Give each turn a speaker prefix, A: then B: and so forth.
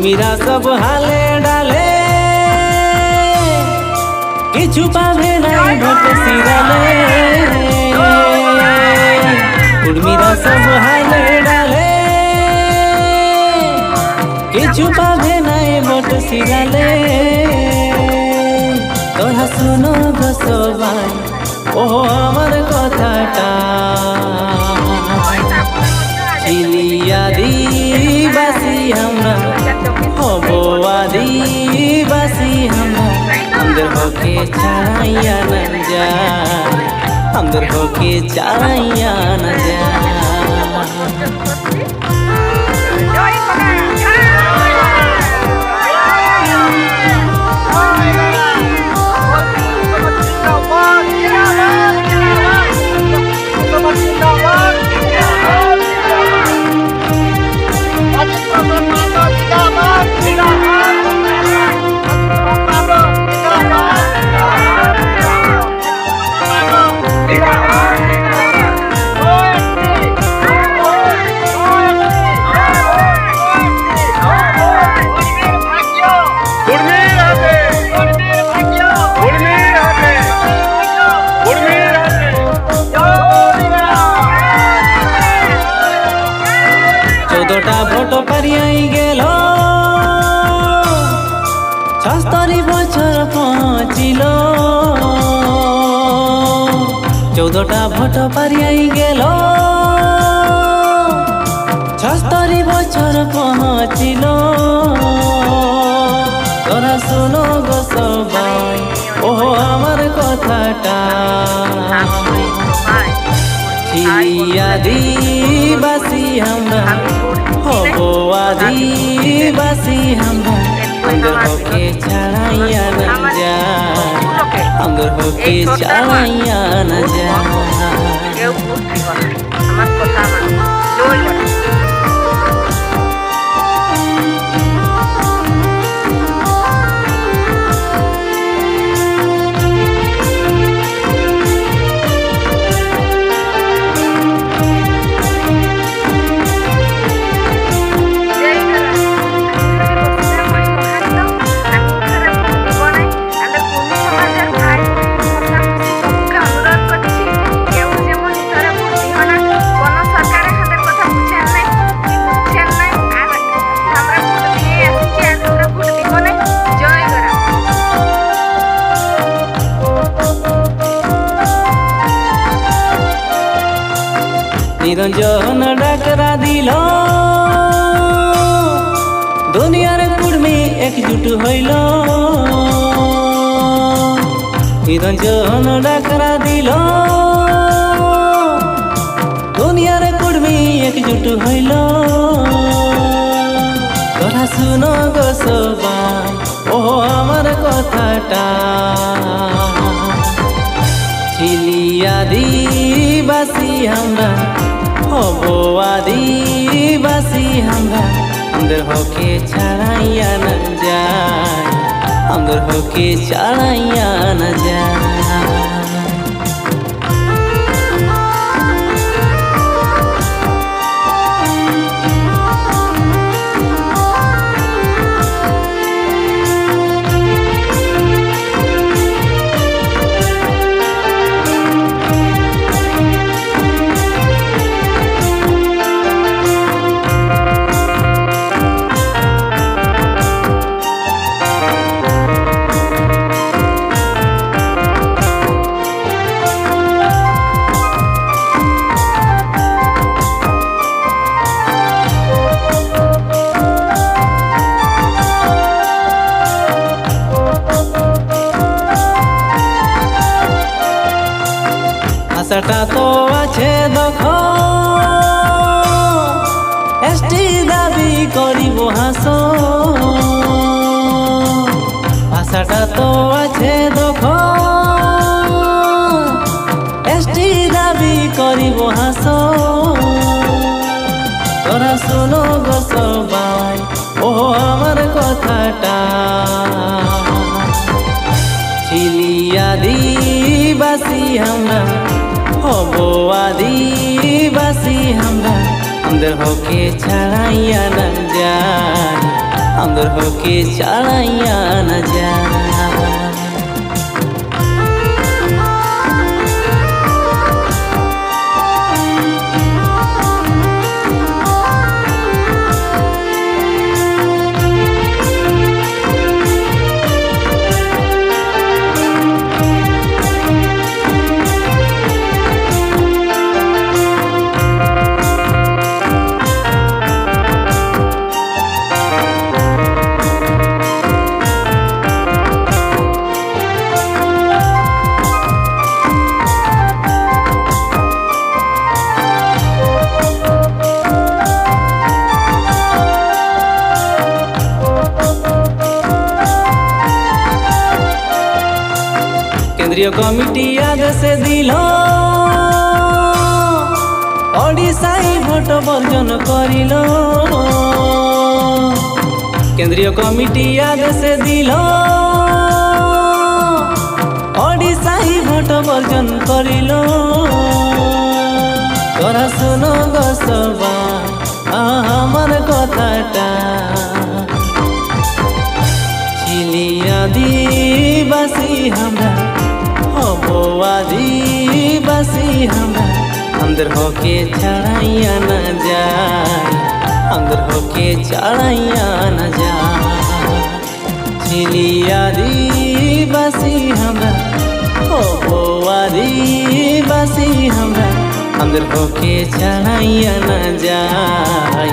A: উর্মিরা সব হালে ডালে কিছু পাবে নাই ভোটে সিরালে উর্মিরা সব হালে ডালে কিছু পাবে নাই ভোটে সিরালে তোরা শুনো গো সবাই ও আমার কথাটা আদিবাসী আমরা হব আদিবাসী আমরা আমাদের হকে ছাড়াইয়া না যায় আমাদের হকে ছাড়াইয়া না যায় চোদ্দটা ভোট পারিয়াই গেল ৭৬ বছর পৌঁছিল ১৪টা ভোট পারিয়াই গেল ৭৬ বছর পৌঁছিল তোরা শোনো গো সবাই ও আমার কথাটা আদিবাসী আমরা হব আদিবাসী আমরা আমাদের হকে ছাড়াইয়া না যায় আমাদের হকে ছাড়াইয়া না যায় নিরঞ্জন ডাকরা দিল দুনিয়ার কুর্মী একজুট হইল নিরঞ্জন ডাকরা দিল দুনিয়ার কুর্মী একজুট হইল তোরা শুনো গো সবাই ও আমার কথাটা আদিবাসী আমরা হব আদিবাসী আমরা আমাদের হকে ছাড়াইয়া না যায় আমাদের হকে ছাড়াইয়া না যায় আশাটা তো আছে দেখো এসটি দাবি করিব হাস আশাটা তো আছে দেখো এসটি দাবি করিব হাস তোরা শোনো গো সবাই ও আমার কথাটা আদিবাসী আমরা হব আদিবাসী আমরা আমাদের হকে ছাড়াইয়া না যায় আমাদের হকে ছাড়াইয়া না যায়। কেন্দ্রীয় কমিটি আদেশে দিল ওড়িশায় ভোট বর্জন করিল। কেন্দ্রীয় কমিটি আদেশে দিল ওড়িশায় ভোট বর্জন করিল। তোরা শুনো গো সবাই আমার কথাটা, ছিলি আদিবাসী আমরা হব আদিবাসী আমরা, আমাদের হকে ছাড়াইয়া না যায়, আমাদের হকে ছাড়াইয়া না যায়। ছিলি আদিবাসী আমরা হব আদিবাসী আমরা, আমাদের হকে ছাড়াইয়া না যায়।